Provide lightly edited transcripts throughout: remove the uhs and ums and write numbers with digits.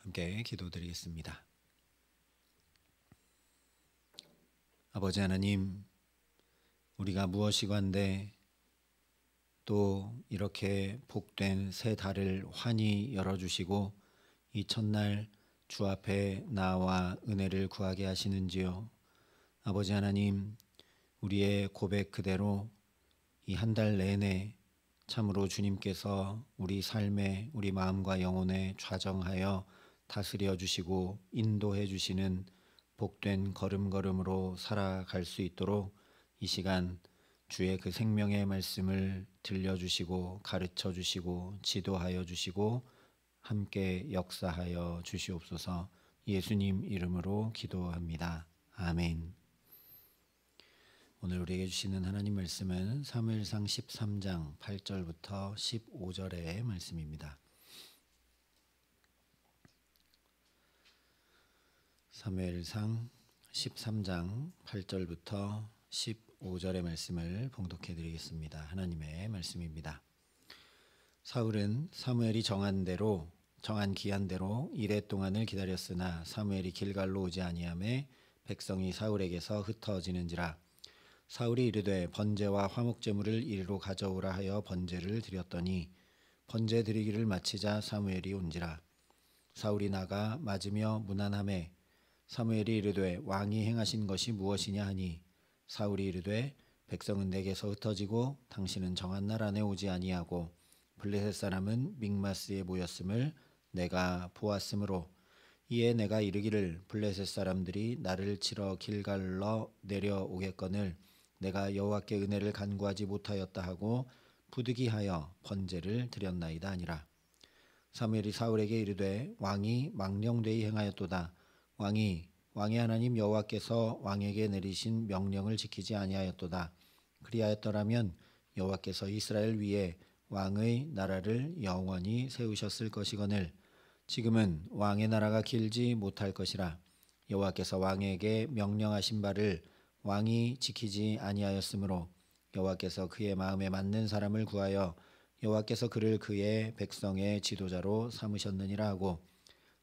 함께 기도드리겠습니다. 아버지 하나님, 우리가 무엇이건대 또 이렇게 복된 새 달을 환히 열어주시고 이 첫날 주 앞에 나와 은혜를 구하게 하시는지요. 아버지 하나님, 우리의 고백 그대로 이 한 달 내내 참으로 주님께서 우리 삶에 우리 마음과 영혼에 좌정하여 다스려 주시고 인도해 주시는 복된 걸음걸음으로 살아갈 수 있도록 이 시간 주의 그 생명의 말씀을 들려주시고 가르쳐 주시고 지도하여 주시고 함께 역사하여 주시옵소서. 예수님 이름으로 기도합니다. 아멘. 오늘 우리에게 주시는 하나님 말씀은 사무엘상 13장 8절부터 15절의 말씀입니다. 사무엘상 13장 8절부터 15절의 말씀을 봉독해 드리겠습니다. 하나님의 말씀입니다. 사울은 사무엘이 정한 기한대로 이레 동안을 기다렸으나 사무엘이 길갈로 오지 아니하매 백성이 사울에게서 흩어지는지라. 사울이 이르되 번제와 화목제물을 이리로 가져오라 하여 번제를 드렸더니 번제 드리기를 마치자 사무엘이 온지라. 사울이 나가 맞으며 문안하매 사무엘이 이르되 왕이 행하신 것이 무엇이냐 하니 사울이 이르되 백성은 내게서 흩어지고 당신은 정한 날 안에 오지 아니하고 블레셋 사람은 믹마스에 모였음을 내가 보았으므로 이에 내가 이르기를 블레셋 사람들이 나를 치러 길갈로 내려오겠거늘 내가 여호와께 은혜를 간구하지 못하였다 하고 부득이하여 번제를 드렸나이다 아니라. 사무엘이 사울에게 이르되 왕이 망령되이 행하였도다. 왕의 하나님 여호와께서 왕에게 내리신 명령을 지키지 아니하였도다. 그리하였더라면 여호와께서 이스라엘 위에 왕의 나라를 영원히 세우셨을 것이거늘 지금은 왕의 나라가 길지 못할 것이라. 여호와께서 왕에게 명령하신 바를 왕이 지키지 아니하였으므로 여호와께서 그의 마음에 맞는 사람을 구하여 여호와께서 그를 그의 백성의 지도자로 삼으셨느니라 하고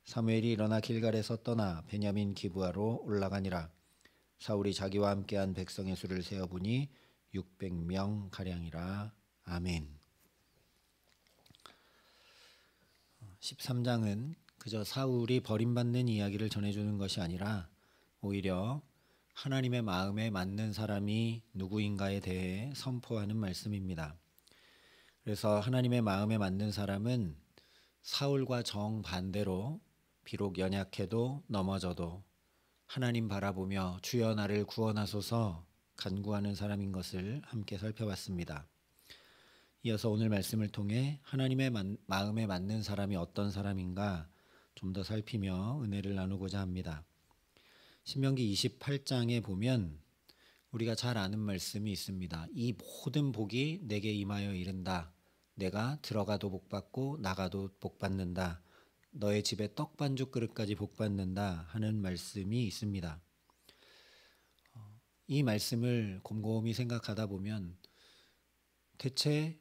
사무엘이 일어나 길갈에서 떠나 베냐민 기브아로 올라가니라. 사울이 자기와 함께한 백성의 수를 세어보니 600명 가량이라. 아멘. 13장은 그저 사울이 버림받는 이야기를 전해주는 것이 아니라 오히려 하나님의 마음에 맞는 사람이 누구인가에 대해 선포하는 말씀입니다. 그래서 하나님의 마음에 맞는 사람은 사울과 정반대로 비록 연약해도 넘어져도 하나님 바라보며 주여 나를 구원하소서 간구하는 사람인 것을 함께 살펴봤습니다. 이어서 오늘 말씀을 통해 하나님의 마음에 맞는 사람이 어떤 사람인가 좀 더 살피며 은혜를 나누고자 합니다. 신명기 28장에 보면 우리가 잘 아는 말씀이 있습니다. 이 모든 복이 내게 임하여 이른다. 내가 들어가도 복받고 나가도 복받는다. 너의 집에 떡 반죽 그릇까지 복받는다 하는 말씀이 있습니다. 이 말씀을 곰곰이 생각하다 보면 대체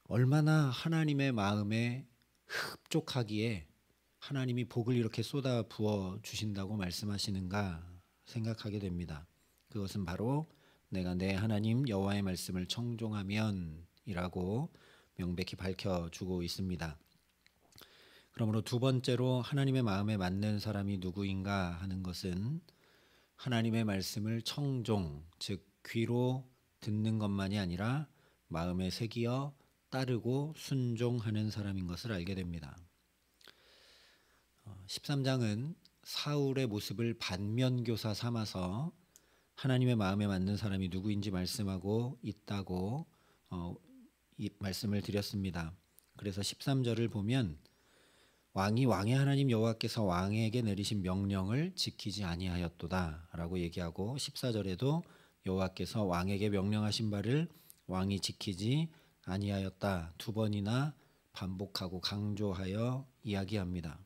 얼마나 하나님의 마음에 흡족하기에 하나님이 복을 이렇게 쏟아 부어 주신다고 말씀하시는가 생각하게 됩니다. 그것은 바로 내가 내 하나님 여호와의 말씀을 청종하면 이라고 명백히 밝혀주고 있습니다. 그러므로 두 번째로 하나님의 마음에 맞는 사람이 누구인가 하는 것은 하나님의 말씀을 청종, 즉 귀로 듣는 것만이 아니라 마음에 새기어 따르고 순종하는 사람인 것을 알게 됩니다. 13장은 사울의 모습을 반면교사 삼아서 하나님의 마음에 맞는 사람이 누구인지 말씀하고 있다고 이 말씀을 드렸습니다. 그래서 13절을 보면 왕의 하나님 여호와께서 왕에게 내리신 명령을 지키지 아니하였도다 라고 얘기하고 14절에도 여호와께서 왕에게 명령하신 바를 왕이 지키지 아니하였다 두 번이나 반복하고 강조하여 이야기합니다.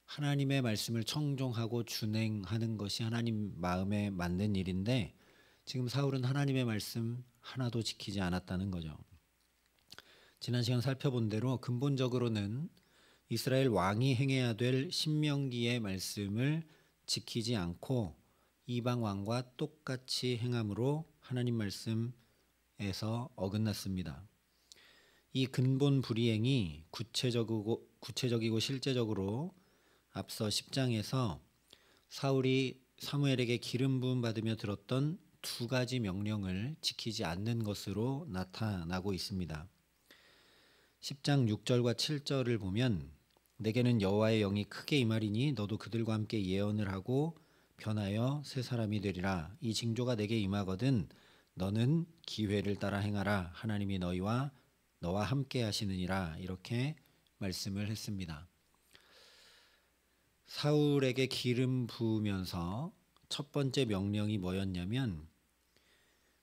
하나님의 말씀을 청종하고 준행하는 것이 하나님 마음에 맞는 일인데 지금 사울은 하나님의 말씀 하나도 지키지 않았다는 거죠. 지난 시간 살펴본 대로 근본적으로는 이스라엘 왕이 행해야 될 신명기의 말씀을 지키지 않고 이방 왕과 똑같이 행함으로 하나님 말씀에서 어긋났습니다. 이 근본 불이행이 구체적이고 실제적으로 앞서 10장에서 사울이 사무엘에게 기름 부음 받으며 들었던 두 가지 명령을 지키지 않는 것으로 나타나고 있습니다. 10장 6절과 7절을 보면 내게는 여호와의 영이 크게 임하리니 너도 그들과 함께 예언을 하고 변하여 새 사람이 되리라. 이 징조가 내게 임하거든 너는 기회를 따라 행하라. 하나님이 너와 함께 하시느니라. 이렇게 말씀을 했습니다. 사울에게 기름 부으면서 첫 번째 명령이 뭐였냐면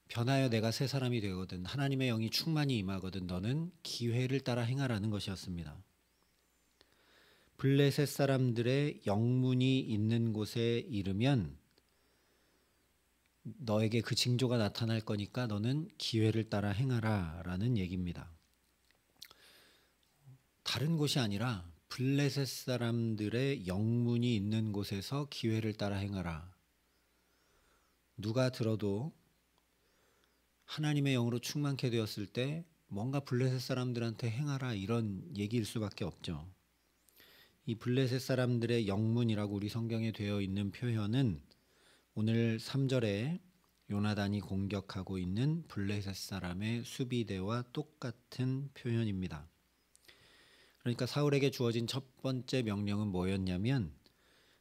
변하여 내가 새 사람이 되거든 하나님의 영이 충만히 임하거든 너는 기회를 따라 행하라는 것이었습니다. 블레셋 사람들의 영문이 있는 곳에 이르면 너에게 그 징조가 나타날 거니까 너는 기회를 따라 행하라 라는 얘기입니다. 다른 곳이 아니라 블레셋 사람들의 영문이 있는 곳에서 기회를 따라 행하라. 누가 들어도 하나님의 영으로 충만케 되었을 때 뭔가 블레셋 사람들한테 행하라 이런 얘기일 수밖에 없죠. 이 블레셋 사람들의 영문이라고 우리 성경에 되어 있는 표현은 오늘 3절에 요나단이 공격하고 있는 블레셋 사람의 수비대와 똑같은 표현입니다. 그러니까 사울에게 주어진 첫 번째 명령은 뭐였냐면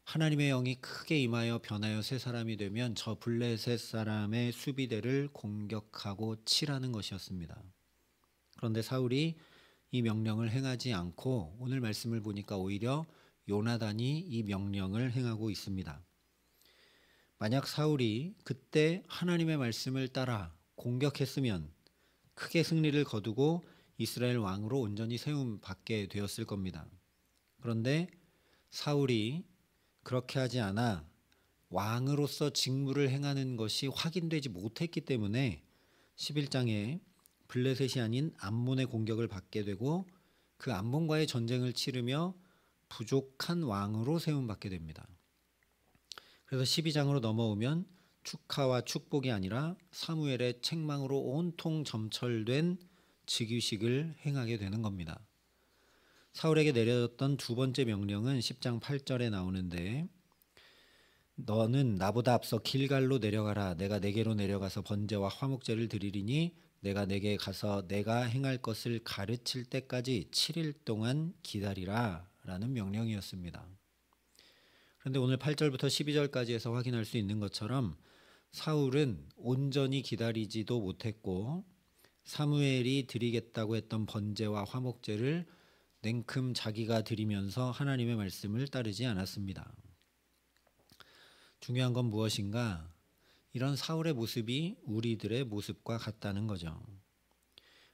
하나님의 영이 크게 임하여 변하여 새 사람이 되면 저 블레셋 사람의 수비대를 공격하고 치라는 것이었습니다. 그런데 사울이 이 명령을 행하지 않고 오늘 말씀을 보니까 오히려 요나단이 이 명령을 행하고 있습니다. 만약 사울이 그때 하나님의 말씀을 따라 공격했으면 크게 승리를 거두고 이스라엘 왕으로 온전히 세움 받게 되었을 겁니다. 그런데 사울이 그렇게 하지 않아 왕으로서 직무를 행하는 것이 확인되지 못했기 때문에 11장에 블레셋이 아닌 암몬의 공격을 받게 되고 그 암몬과의 전쟁을 치르며 부족한 왕으로 세움받게 됩니다. 그래서 12장으로 넘어오면 축하와 축복이 아니라 사무엘의 책망으로 온통 점철된 즉위식을 행하게 되는 겁니다. 사울에게 내려졌던 두 번째 명령은 10장 8절에 나오는데 너는 나보다 앞서 길갈로 내려가라. 내가 내게로 내려가서 번제와 화목제를 드리리니 내가 내게 가서 내가 행할 것을 가르칠 때까지 7일 동안 기다리라 라는 명령이었습니다. 그런데 오늘 8절부터 12절까지에서 확인할 수 있는 것처럼 사울은 온전히 기다리지도 못했고 사무엘이 드리겠다고 했던 번제와 화목제를 냉큼 자기가 드리면서 하나님의 말씀을 따르지 않았습니다. 중요한 건 무엇인가? 이런 사울의 모습이 우리들의 모습과 같다는 거죠.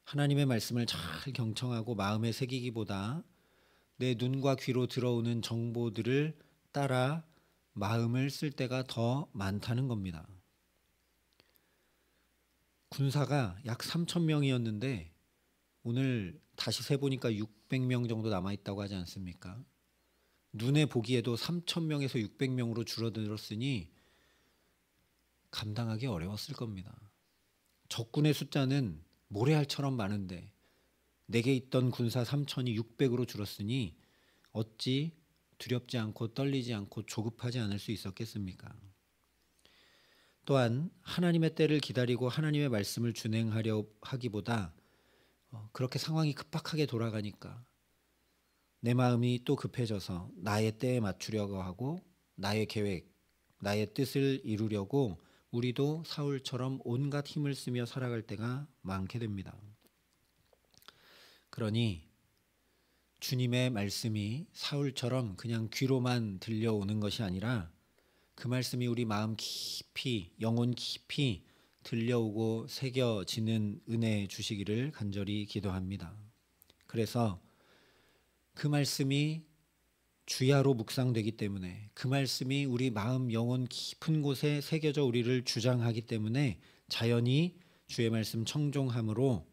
하나님의 말씀을 잘 경청하고 마음에 새기기보다 내 눈과 귀로 들어오는 정보들을 따라 마음을 쓸 때가 더 많다는 겁니다. 군사가 약 3,000명이었는데 오늘 다시 세보니까 600명 정도 남아있다고 하지 않습니까? 눈에 보기에도 3,000명에서 600명으로 줄어들었으니 감당하기 어려웠을 겁니다. 적군의 숫자는 모래알처럼 많은데 내게 있던 군사 3,000이 600으로 줄었으니 어찌 두렵지 않고 떨리지 않고 조급하지 않을 수 있었겠습니까? 또한 하나님의 때를 기다리고 하나님의 말씀을 준행하려 하기보다 그렇게 상황이 급박하게 돌아가니까 내 마음이 또 급해져서 나의 때에 맞추려고 하고 나의 계획, 나의 뜻을 이루려고 우리도 사울처럼 온갖 힘을 쓰며 살아갈 때가 많게 됩니다. 그러니 주님의 말씀이 사울처럼 그냥 귀로만 들려오는 것이 아니라 그 말씀이 우리 마음 깊이, 영혼 깊이 들려오고 새겨지는 은혜 주시기를 간절히 기도합니다. 그래서 그 말씀이 주야로 묵상되기 때문에 그 말씀이 우리 마음 영혼 깊은 곳에 새겨져 우리를 주장하기 때문에 자연히 주의 말씀 청종함으로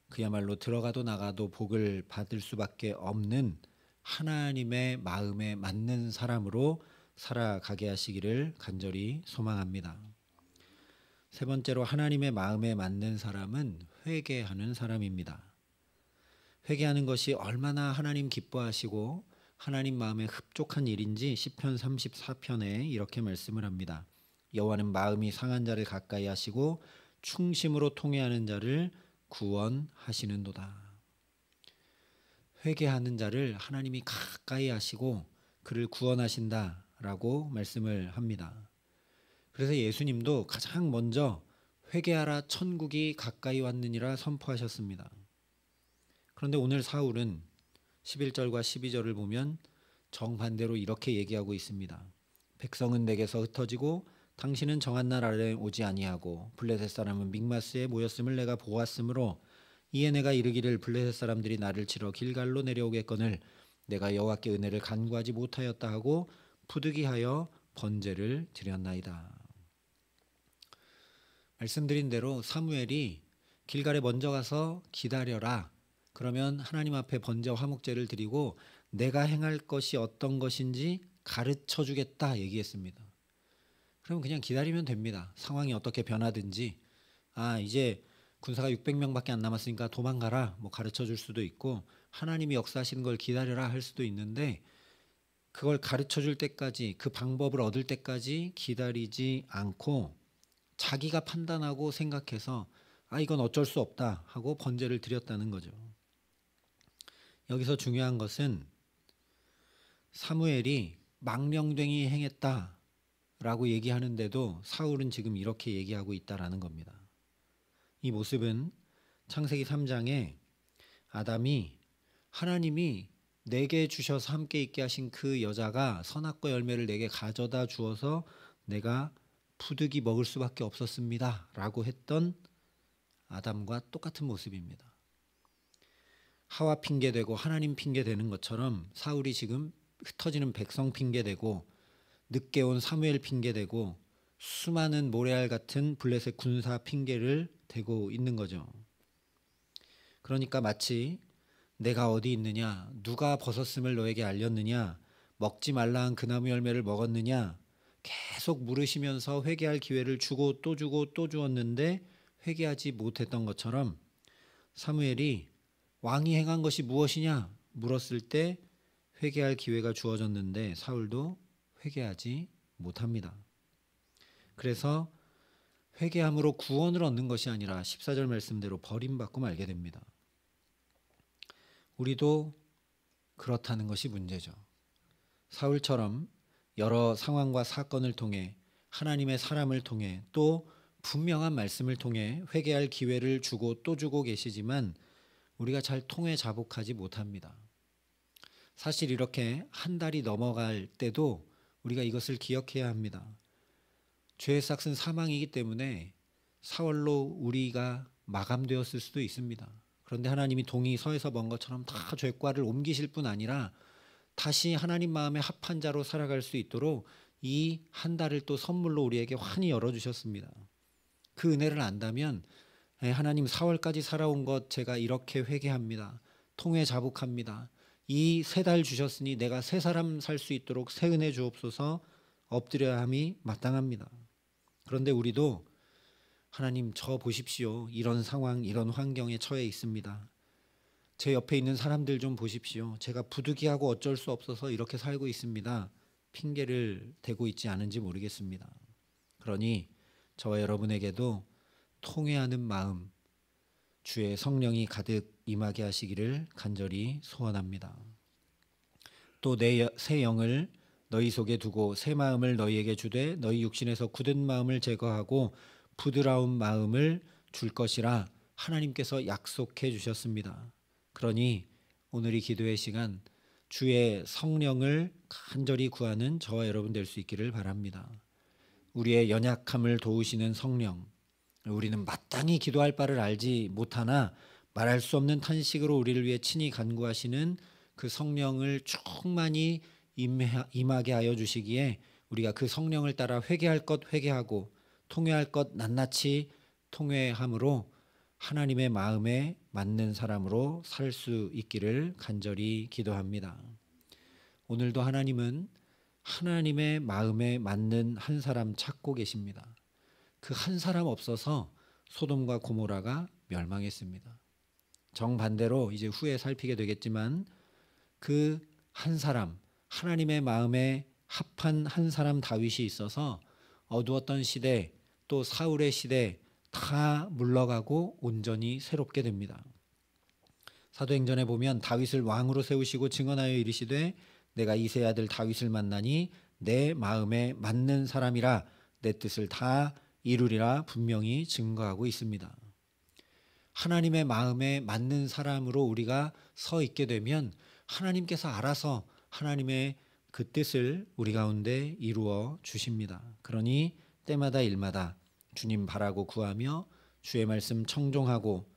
그야말로 들어가도 나가도 복을 받을 수밖에 없는 하나님의 마음에 맞는 사람으로 살아가게 하시기를 간절히 소망합니다. 세 번째로 하나님의 마음에 맞는 사람은 회개하는 사람입니다. 회개하는 것이 얼마나 하나님 기뻐하시고 하나님 마음에 흡족한 일인지 시편 34편에 이렇게 말씀을 합니다. 여호와는 마음이 상한 자를 가까이 하시고 충심으로 통회하는 자를 구원하시는도다. 회개하는 자를 하나님이 가까이 하시고 그를 구원하신다라고 말씀을 합니다. 그래서 예수님도 가장 먼저 회개하라 천국이 가까이 왔느니라 선포하셨습니다. 그런데 오늘 사울은 11절과 12절을 보면 정반대로 이렇게 얘기하고 있습니다. 백성은 내게서 흩어지고 당신은 정한 날 아래 오지 아니하고 블레셋 사람은 믹마스에 모였음을 내가 보았으므로 이에 내가 이르기를 블레셋 사람들이 나를 치러 길갈로 내려오겠거늘 내가 여호와께 은혜를 간구하지 못하였다 하고 부득이하여 번제를 드렸나이다. 말씀드린 대로 사무엘이 길갈에 먼저 가서 기다려라. 그러면 하나님 앞에 번제 화목제를 드리고 내가 행할 것이 어떤 것인지 가르쳐 주겠다 얘기했습니다. 그럼 그냥 기다리면 됩니다. 상황이 어떻게 변하든지 이제 군사가 600명밖에 안 남았으니까 도망가라 가르쳐 줄 수도 있고 하나님이 역사하시는 걸 기다려라 할 수도 있는데 그걸 가르쳐 줄 때까지 그 방법을 얻을 때까지 기다리지 않고 자기가 판단하고 생각해서 이건 어쩔 수 없다 하고 번제를 드렸다는 거죠. 여기서 중요한 것은 사무엘이 망령되이 행했다라고 얘기하는데도 사울은 지금 이렇게 얘기하고 있다라는 겁니다. 이 모습은 창세기 3장에 아담이 하나님이 내게 주셔서 함께 있게 하신 그 여자가 선악과 열매를 내게 가져다 주어서 내가 부득이 먹을 수밖에 없었습니다 라고 했던 아담과 똑같은 모습입니다. 하와 핑계대고 하나님 핑계대는 것처럼 사울이 지금 흩어지는 백성 핑계대고 늦게 온 사무엘 핑계대고 수많은 모레알 같은 블레셋 군사 핑계를 대고 있는 거죠. 그러니까 마치 내가 어디 있느냐, 누가 벗었음을 너에게 알렸느냐, 먹지 말라 한 그 나무 열매를 먹었느냐 계속 물으시면서 회개할 기회를 주고 또 주었는데 회개하지 못했던 것처럼 사무엘이 왕이 행한 것이 무엇이냐 물었을 때 회개할 기회가 주어졌는데 사울도 회개하지 못합니다. 그래서 회개함으로 구원을 얻는 것이 아니라 14절 말씀대로 버림받고 말게 됩니다. 우리도 그렇다는 것이 문제죠. 사울처럼 여러 상황과 사건을 통해 하나님의 사람을 통해 또 분명한 말씀을 통해 회개할 기회를 주고 또 주고 계시지만 우리가 잘 통해 자복하지 못합니다. 사실 이렇게 한 달이 넘어갈 때도 우리가 이것을 기억해야 합니다. 죄의 삭은 사망이기 때문에 사월로 우리가 마감되었을 수도 있습니다. 그런데 하나님이 동이 서에서 먼 것처럼 다 죄과를 옮기실 뿐 아니라 다시 하나님 마음에 합한 자로 살아갈 수 있도록 이 한 달을 또 선물로 우리에게 환히 열어주셨습니다. 그 은혜를 안다면 하나님 4월까지 살아온 것 제가 이렇게 회개합니다. 통회 자복합니다. 이 3달 주셨으니 내가 새 사람 살 수 있도록 새 은혜 주옵소서 엎드려야 함이 마땅합니다. 그런데 우리도 하나님 저 보십시오. 이런 상황 이런 환경에 처해 있습니다. 제 옆에 있는 사람들 좀 보십시오. 제가 부득이하고 어쩔 수 없어서 이렇게 살고 있습니다. 핑계를 대고 있지 않은지 모르겠습니다. 그러니 저와 여러분에게도 통회하는 마음, 주의 성령이 가득 임하게 하시기를 간절히 소원합니다. 또 내 새 영을 너희 속에 두고 새 마음을 너희에게 주되 너희 육신에서 굳은 마음을 제거하고 부드러운 마음을 줄 것이라 하나님께서 약속해 주셨습니다. 그러니 오늘 이 기도의 시간 주의 성령을 간절히 구하는 저와 여러분 될 수 있기를 바랍니다. 우리의 연약함을 도우시는 성령, 우리는 마땅히 기도할 바를 알지 못하나 말할 수 없는 탄식으로 우리를 위해 친히 간구하시는 그 성령을 충만히 임하게 하여 주시기에 우리가 그 성령을 따라 회개할 것 회개하고 통회할 것 낱낱이 통회함으로 하나님의 마음에 맞는 사람으로 살 수 있기를 간절히 기도합니다. 오늘도 하나님은 하나님의 마음에 맞는 한 사람 찾고 계십니다. 그 한 사람 없어서 소돔과 고모라가 멸망했습니다. 정반대로 이제 후에 살피게 되겠지만 그 한 사람, 하나님의 마음에 합한 한 사람 다윗이 있어서 어두웠던 시대, 또 사울의 시대 다 물러가고 온전히 새롭게 됩니다. 사도행전에 보면 다윗을 왕으로 세우시고 증언하여 이르시되 내가 이새의 아들 다윗을 만나니 내 마음에 맞는 사람이라 내 뜻을 다 이루리라 분명히 증거하고 있습니다. 하나님의 마음에 맞는 사람으로 우리가 서 있게 되면 하나님께서 알아서 하나님의 그 뜻을 우리 가운데 이루어 주십니다. 그러니 때마다 일마다 주님 바라고 구하며 주의 말씀 청종하고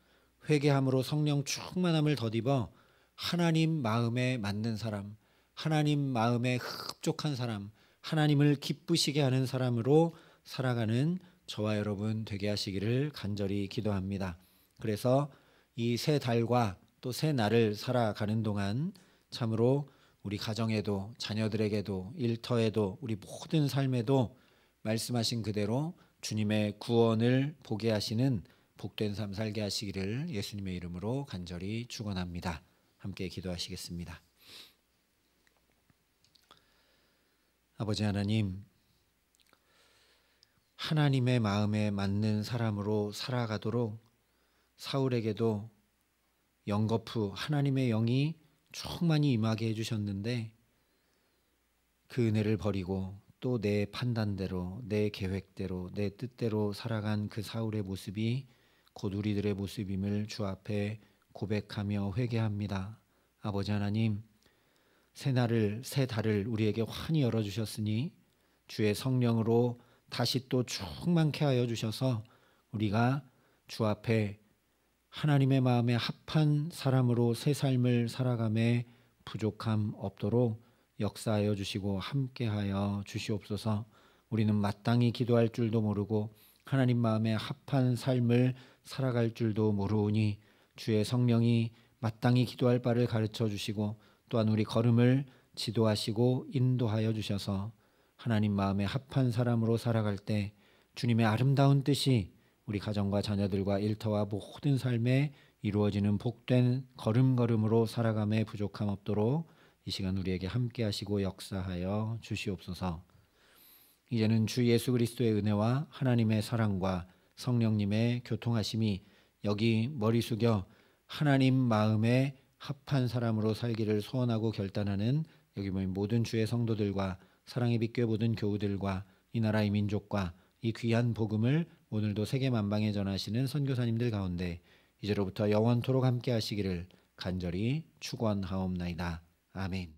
회개함으로 성령 충만함을 덧입어 하나님 마음에 맞는 사람, 하나님 마음에 흡족한 사람, 하나님을 기쁘시게 하는 사람으로 살아가는 저와 여러분 되게 하시기를 간절히 기도합니다. 그래서 이 새 달과 또 새 날을 살아가는 동안 참으로 우리 가정에도 자녀들에게도 일터에도 우리 모든 삶에도 말씀하신 그대로 주님의 구원을 보게 하시는 복된 삶 살게 하시기를 예수님의 이름으로 간절히 축원합니다. 함께 기도하시겠습니다. 아버지 하나님, 하나님의 마음에 맞는 사람으로 살아가도록 사울에게도 영거푸 하나님의 영이 충만히 임하게 해주셨는데 그 은혜를 버리고 또 내 판단대로 내 계획대로 내 뜻대로 살아간 그 사울의 모습이 곧 우리들의 모습임을 주 앞에 고백하며 회개합니다. 아버지 하나님, 새 날을 새 달을 우리에게 환히 열어주셨으니 주의 성령으로 다시 또 충만케 하여 주셔서 우리가 주 앞에 하나님의 마음에 합한 사람으로 새 삶을 살아감에 부족함 없도록 역사하여 주시고 함께하여 주시옵소서. 우리는 마땅히 기도할 줄도 모르고 하나님 마음에 합한 삶을 살아갈 줄도 모르오니 주의 성령이 마땅히 기도할 바를 가르쳐 주시고 또한 우리 걸음을 지도하시고 인도하여 주셔서 하나님 마음에 합한 사람으로 살아갈 때 주님의 아름다운 뜻이 우리 가정과 자녀들과 일터와 모든 삶에 이루어지는 복된 걸음걸음으로 살아감에 부족함 없도록 이 시간 우리에게 함께 하시고 역사하여 주시옵소서. 이제는 주 예수 그리스도의 은혜와 하나님의 사랑과 성령님의 교통하심이 여기 머리 숙여 하나님 마음에 합한 사람으로 살기를 소원하고 결단하는 여기 모인 모든 주의 성도들과 사랑의 빛교회 모든 교우들과 이 나라의 민족과 이 귀한 복음을 오늘도 세계 만방에 전하시는 선교사님들 가운데 이제로부터 영원토록 함께 하시기를 간절히 축원하옵나이다. 아멘.